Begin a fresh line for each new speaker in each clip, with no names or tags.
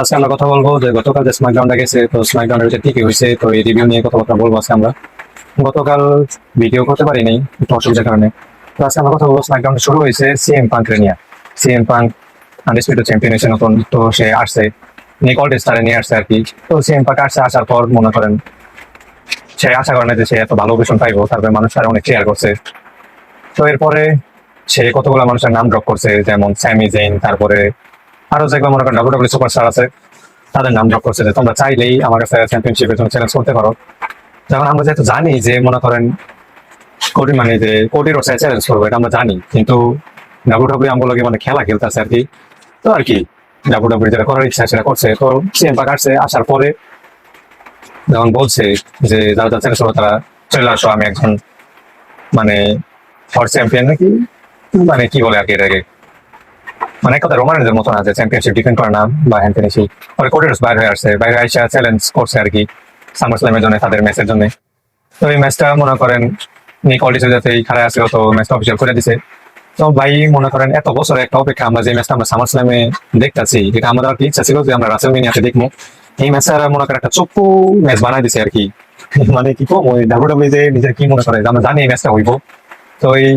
আজকে আমরা কথা বলবো যে গতকাল যে স্ম্যাকডাউনটা গেছে, তো স্ম্যাকডাউনের ভিতরে কি কি হয়েছে, তো এই রিভিউ নিয়ে কথাবার্তা বলবো আজকে আমরা। গতকাল ভিডিও করতে পারি নাই একটু অসুবিধার কারণে। তো আজকে আমরা কথা বলবো স্ম্যাকডাউন শুরু হয়েছে সিএম পাঙ্করে নিয়ে। সিএম পাঙ্ক আনডিসপিউটেড চ্যাম্পিয়ন হয়েছে নতুন, তো সে আসছে নিকল টেস্টারে নিয়ে আসছে আর কি। তো সিএম পাঙ্ক আসছে, আসার পর মনে করেন সে আশা করে না যে সে এত ভালো অভিশন পাইবো, তারপরে মানুষ তারা অনেক শেয়ার করছে। তো এরপরে সে কতগুলো মানুষের নাম ড্রপ করছে, যেমন স্যামি জেইন, তারপরে আরো যেগুলো মনে করেন ডাব্লিউডাব্লিউ সুপারস্টার আছে তাদের নাম ড্রপ করছে যে তোমরা চাইলেই আমার কাছে চ্যাম্পিয়নশিপের জন্য চ্যালেঞ্জ করতে পারো। যেমন আমরা যেহেতু জানি যে মনে করেন কোটি মানে যে কোটির ওর চ্যালেঞ্জ করবো, এটা আমরা জানি, কিন্তু ডাব্লিউডাব্লিউ আমগুলোকে মানে খেলা খেলতেছে আর কি। তো আর কি ডাব্লিউডাব্লিউ যেটা করার ইচ্ছা সেটা করছে। তো সিএম পাক আসছে, আসার পরে যেমন বলছে যে যারা যারা চ্যালেঞ্জ করবো তারা চলে আসো, আমি একজন মানে ফর চ্যাম্পিয়ন নাকি মানে কি বলে আর কি এটাকে, মানে এক কথা রোমানের মতো না যে চ্যাম্পিয়নশিপ ডিফেন্ড করে না বা হ্যান টেনে সেই পরে কোর্টের বাইরে হয়ে আসছে, বাইরে আইসা চ্যালেঞ্জ করছে আর কি সামার স্ল্যামের জন্য, তাদের ম্যাচের জন্য। তো এই ম্যাচটা মনে করেন নিক অল্ডিসের যাতে খারাপ আসছিল, তো ম্যাচটা অফিসিয়াল করে দিছে। তো ভাই মনে করেন এত বছরের একটা অপেক্ষা, আমরা যে ম্যাচটা আমরা সামার স্ল্যামে দেখতেছি, এটা আমাদের আর কি ইচ্ছা ছিল যে আমরা রাসেল মিনিয়াতে দেখবো। এই ম্যাচটা মনে করেন একটা চপ্পু ম্যাচ বানাই দিছে আর কি। মানে কি কম ওই ডাব্লিউডাব্লিউ যে নিজের কি মনে করে যে আমরা জানি এই ম্যাচটা হইব। তো এই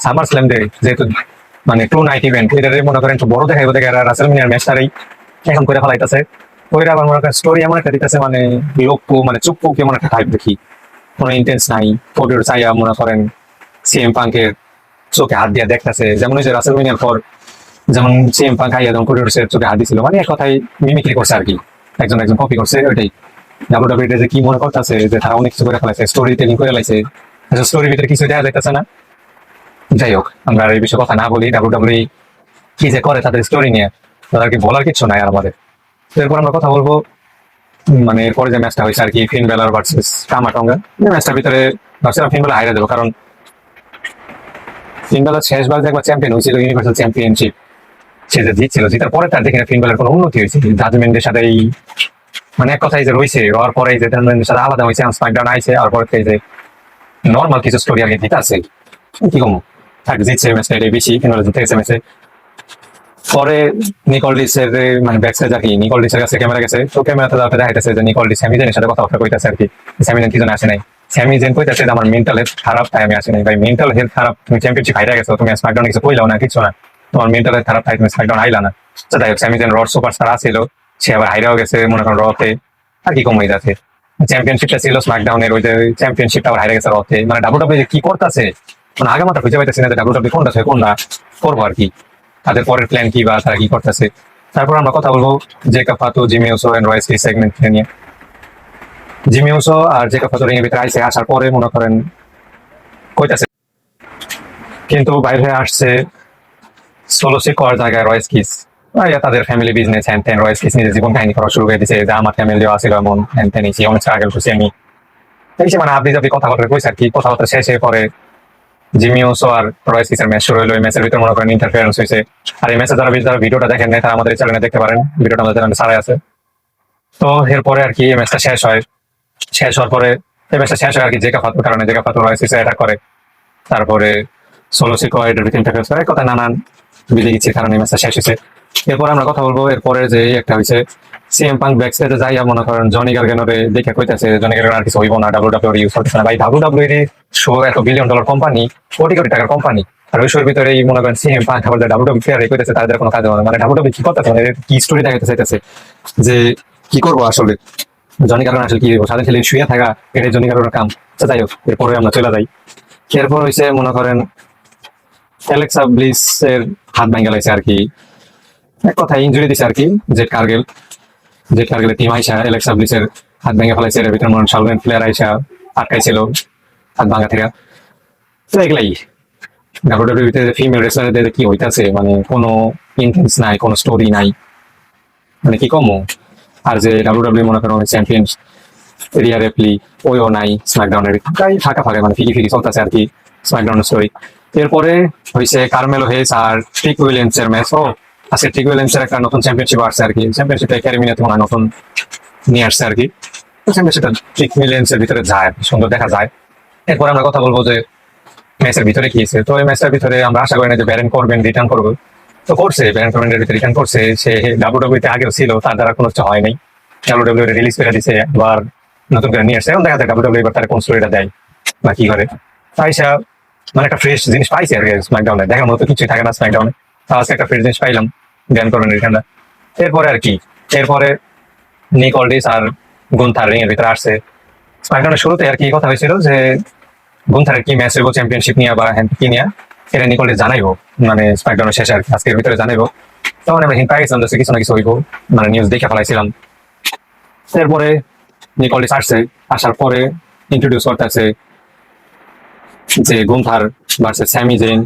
সামার স্ল্যাম ডে যেহেতু মানে টু নাইট ইভেন্ট, এটা মনে করেন একটু বড় দেখাইবো, দেখে রাসেল মিনিয়ার ম্যাচটারই এখন করে ফেলাইতেছে। ওইটা আবার মনে করেন স্টোরি এমন একটা দিতেছে, মানে লোকপু মানে চুপ্পু কেমন একটা টাইপ দেখি, কোনো ইন্টেন্স নাই। কোডির চাইয়া মনে করেন সিএম পাঙ্কের চোখে হাত দিয়ে দেখতেছে, যেমন ওই যে রাসেল মিনিয়ার পর যেমন সিএম পাঙ্ক আইয়া যেমন কোডির চোখে হাত দিছিল, মানে এক কথাই মিমিক্রি করছে আর কি, একজন একজন কপি করছে। ওইটাই ডাব্লিউডাব্লিউ যে কি মনে করতেছে যে তারা অনেক কিছু করে ফেলাইছে, স্টোরি টেলিং করে লাইছে, স্টোরির ভিতরে কিছু দেওয়া যাইতেছে না। যাই হোক, আমরা এই বিষয়ে কথা না বলি, ডাব্লিউডাব্লিউ কি যে করে তাদের স্টোরি নিয়ে তাদের কি বলার কিছু নাই আর আমাদের। তো এরপর আমরা কথা বলবো মানে এরপরে যে ম্যাচটা হয়েছে আর কি, ফিন বেলার ভার্সেস টামাটঙ্গা। এই ম্যাচটার ভিতরে ভাবছিলাম ফিন বেলা হারিয়ে দেবো, কারণ ফিন বেলা শেষবার যে একবার চ্যাম্পিয়ন হয়েছিল ইউনিভার্সাল চ্যাম্পিয়নশিপ, সে যে জিতছিল, জিতার পরে তার দেখে ফিন বেলার কোনো উন্নতি হয়েছে জাজমেন্টের সাথে। এই মানে এক কথাই যে রয়েছে হওয়ার পরে যে জাজমেন্টের সাথে আলাদা হয়েছে, স্ম্যাকডাউন আইছে আর পরে যে নর্মাল কিছু স্টোরি আগে জিতে আছে কি কম থাক, জিতছে ম্যাচটা এটাই বেশি, ফিন বেলা জিতে গেছে ম্যাচে। পরে নিকলডিসের মানে ব্যাকসাইড আর কি, নিকলডিসের কাছে ক্যামেরা গেছে, তো ক্যামেরাতে যাতে দেখাইতেছে যে নিকলডিস স্যামিজেনের সাথে কথাবার্তা কইতাছে আর কি। স্যামিজেন কি জন্য আসে নাই, স্যামিজেন কইতাছে যে আমার মেন্টাল হেলথ খারাপ তাই আমি আসি নাই। ভাই মেন্টাল হেলথ খারাপ, তুমি চ্যাম্পিয়নশিপ হাইরা গেছো, তুমি স্ম্যাকডাউনে কিছু কইলাও না, কিছু না, তোমার মেন্টাল হেলথ খারাপ তাই তুমি স্ম্যাকডাউন আইলা না। তো যাই হোক, স্যামিজেন রড সুপারস্টার আসছিল, সে আবার হাইরাও গেছে মনে করেন রতে, আর কি কম হয়ে যাচ্ছে। চ্যাম্পিয়নশিপটা ছিল স্ম্যাকডাউনের, ওই যে চ্যাম্পিয়নশিপটা আবার হাইরা গেছে রতে, মানে ডাব্লিউডাব্লিউ কি করতেছে মানে আগে মাথা খুঁজে পাইতেছে না যে ডাব্লিউডাব্লিউ কোনটা কোনটা করবো আর কি, তাদের পরের প্ল্যান কি বা তারা কি করতেছে। তারপর আমরা কথা বলবো জেকাব ফাতু, জিমি উসো এন্ড রয়েস কি সেগমেন্ট নিয়ে। জিমি উসো আর জেকাব ফাতু রিং এর ভিতরে আইসে, আসার পরে মনে করেন কইতাছে, কিন্তু বাইরে আসছে সোলো সে করার জায়গায় রয়েস কিস তাদের ফ্যামিলি বিজনেস হ্যান ত্যান। রয়েস কিস নিজের জীবন কাহিনী করা শুরু করে দিয়েছে যে আমার ফ্যামিলি আসছিল এমন হ্যান ত্যান, অনেক স্ট্রাগল করছি আমি, এই সে মানে আপনি যদি কথাবার্তা কইছে আর কি। কথাবার্তা শেষে পরে জিমি উসো আর রয়েস কিসের ম্যাচ শুরু হলো। এই ম্যাচের ভিতরে মনে করেন ইন্টারফারেন্স হয়েছে, আর এই ম্যাচে যারা ভিডিওটা দেখেন নাই তারা আমাদের চ্যানেলে দেখতে পারেন, ভিডিওটা আমাদের চ্যানেলে ছাড়াই আছে। তো এরপরে আর কি এই ম্যাচটা শেষ হয়, শেষ হওয়ার পরে এই ম্যাচটা শেষ হয় আর কি জেকাব ফাতুর কারণে। জেকাব ফাতু রয়েস কিসে অ্যাটাক করে, তারপরে সোলো সিকোয়া এটার ভিতরে ইন্টারফারেন্স করে, কথা নানান বিধি ইচ্ছে কারণে এই ম্যাচটা শেষ হয়েছে। এরপর আমরা কথা বলবো এরপরে যে একটা হয়েছে সিএম পাঙ্ক ব্যাকস্টেজে যাইয়া মনে করেন জনি গার্গানোরে দেখে কইতাছে জনি গার্গানো আর কিছু হইব না, ডাব্লিউডাব্লিউ ইউজ করতেছে না। ভাই ডাব্লিউডাব্লিউ এর শো এত $1 বিলিয়ন কোম্পানি, কোটি কোটি টাকার কোম্পানি, আর ওই শোর ভিতরে মনে করেন সিএম পাঙ্ক আবার ডাব্লিউডাব্লিউ প্লেয়ার কইতাছে তাদের কোনো কাজ হবে না। মানে ডাব্লিউডাব্লিউ কি করতেছে, মানে কি স্টোরি দেখাইতে চাইতেছে যে কি করবো আসলে, জনি গার্গানো আসলে কি হইব, সাথে খেলে শুয়ে থাকা, এটাই জনি গার্গানোর কাম। যাই হোক, এরপরে আমরা চলে যাই। এরপর হয়েছে মনে করেন অ্যালেক্সা ব্লিস এর হাত ভাঙা লাইছে আর কি, এক কথা ইঞ্জুরি দিছে আর কি। জেড কার্গেলের টিম আইসা অ্যালেক্সা ব্লিসের হাত ভেঙে ফেলাইছে, এর ভিতরে মনে সালভেন্ট প্লেয়ার আইসা আটকাইছিল হাত ভাঙা থেকে। তো এগুলাই ডাব্লিউডাব্লিউ ভিতরে ফিমেল রেসলারদের কি হইতাছে, মানে কোনো ইন্টেন্স নাই, কোনো স্টোরি নাই, মানে কি কম। আর যে ডাব্লিউডাব্লিউ মনে করেন চ্যাম্পিয়ন রিয়া রেপলি ওইও নাই স্ম্যাকডাউনের, তাই ফাঁকা ফাঁকা মানে ফিকি ফিকি চলতেছে আর কি স্ম্যাকডাউনের স্টোরি। এরপরে হয়েছে কার্মেলো হেস আর ট্রিক উইলিয়ামস এর ম্যাচ। ও আজকে ট্রিক উইলিয়ামস এর একটা নতুন চ্যাম্পিয়নশিপ আসছে আর কি, চ্যাম্পিয়নশিপটা ক্যারিমিনাতে মনে হয় নতুন নিয়ে আসছে আর কি। চ্যাম্পিয়নশিপটা ট্রিক উইলিয়ামস এর ভিতরে যায়, সুন্দর দেখা যায়। এরপরে আমরা কথা বলবো যে ম্যাচের ভিতরে কি হয়েছে। তো এই ম্যাচটার ভিতরে আমরা আশা করি না যে ব্যারেন করবেন রিটার্ন করবো, তো করছে ব্যান কমেন্টের ভিতরে রিটার্ন করছে, সে ডাব্লিউডাব্লিউতে আগেও ছিল, তার দ্বারা কোনো কিছু হয় নাই, ডাব্লিউডাব্লিউ রিলিজ করে দিছে, আবার নতুন করে নিয়ে আসছে, এখন দেখা যায় ডাব্লিউডাব্লিউ এবার তার কোন স্টোরিটা দেয় বা কি করে। আইসা মানে একটা ফ্রেশ জিনিস পাইছে আর কি স্ম্যাকডাউনে, দেখার মতো কিছুই থাকে না স্ম্যাকডাউনে, আজকে একটা ফ্রেশ জিনিস পাইলাম ব্যান কমেন্টের রিটার্নটা। এরপরে আর কি, এরপরে নিক অলডিস আর গুন্থার রিং এর ভিতরে আসছে। স্ম্যাকডাউনের শুরুতে আর কি কথা হয়েছিল যে গুন্থারের কি ম্যাচ হইব চ্যাম্পিয়নশিপ নিয়ে বা হ্যান্ড কি নিয়ে, এটা নিক অলডিস জানাইবো, মানে স্ম্যাকডাউনের শেষে আর কি, আজকের ভিতরে জানাইবো। তখন আমরা হিন্ট পাই গেছিলাম যে কিছু না কিছু হইব, মানে নিউজ দেখে ফেলাইছিলাম। এরপরে নিক অলডিস আসছে, আসার পরে ইন্ট্রোডিউস করতেছে যে Gunther versus Sami Zayn,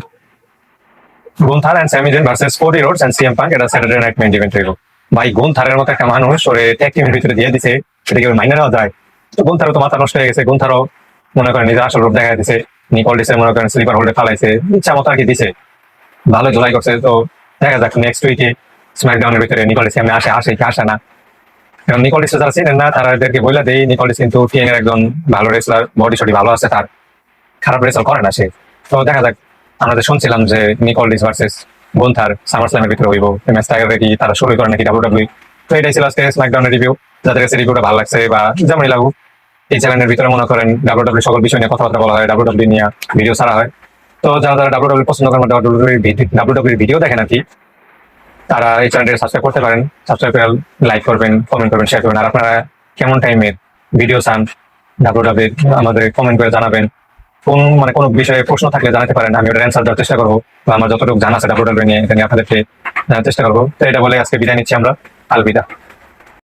Gunther and Sami Zayn versus Cody Rhodes and CM Punk, এটা স্যাটারডে নাইট মেইন ইভেন্ট হইব। ভাই গুন্থারের মতো একটা মানুষ ওরে ট্যাগ টিমের ভিতরে দিয়ে দিছে, সেটা কি মাইনে নেওয়া যায়? তো গুন্থারও তো মাথা নষ্ট হয়ে গেছে, গুন্থারও মনে করেন নিজের আসল রূপ দেখা দিছে, নিক অলডিসের মনে করেন স্লিপার হোল্ডে ফালাইছে, ইচ্ছা মতো আর কি দিছে, ভালো জোলাই করছে। তো দেখা যাক নেক্সট উইকে স্ম্যাকডাউনের ভিতরে নিক অলডিস সামনে আসে কি আসে না। কারণ নিক অলডিস যারা চিনেন না তাদেরকে বলে দেই, নিক অলডিস কিন্তু টিএন এর একজন ভালো রেসলার, বডি শডি ভালো আছে তার, খারাপ রেসাল করে না সে। তো দেখা যাক, আমরা যে শুনছিলাম যে নিক অলডিস ভার্সেস গুন্থার সামার স্ল্যামের ভিতরে হইব, এই ম্যাচটা আগে কি তারা শুরু করে নাকি ডাব্লিউডাব্লিউ। তো এটাই ছিল আজকে স্ম্যাকডাউনের রিভিউ। যাদের কাছে রিভিউটা ভালো লাগছে বা যেমনই লাগুক, এই চ্যানেলের ভিতরে মনে করেন ডাব্লিউডাব্লিউ সকল বিষয় নিয়ে কথাবার্তা বলা হয়, ডাব্লিউডাব্লিউ নিয়ে ভিডিও ছাড়া হয়। তো যারা যারা ডাব্লিউডাব্লিউ পছন্দ করেন, ডাব্লিউডাব্লিউ ভিডিও দেখেন আর কি, তারা এই চ্যানেলটি সাবস্ক্রাইব করতে পারেন। সাবস্ক্রাইব করে লাইক করবেন, কমেন্ট করবেন, শেয়ার করবেন। আর আপনারা কেমন টাইমের ভিডিও চান ডাব্লিউডাব্লিউ আমাদের কমেন্ট করে জানাবেন। কোনো বিষয়ে প্রশ্ন থাকলে জানাতে পারেন, আমি ওটার অ্যান্সার দেওয়ার চেষ্টা করবো, বা আমার যতটুকু জানা আছে ডাব্লিউডাব্লিউ নিয়ে এটা নিয়ে আপনাদেরকে জানার চেষ্টা করবো। তো এটা বলে আজকে বিদায় নিচ্ছি আমরা, আলবিদা।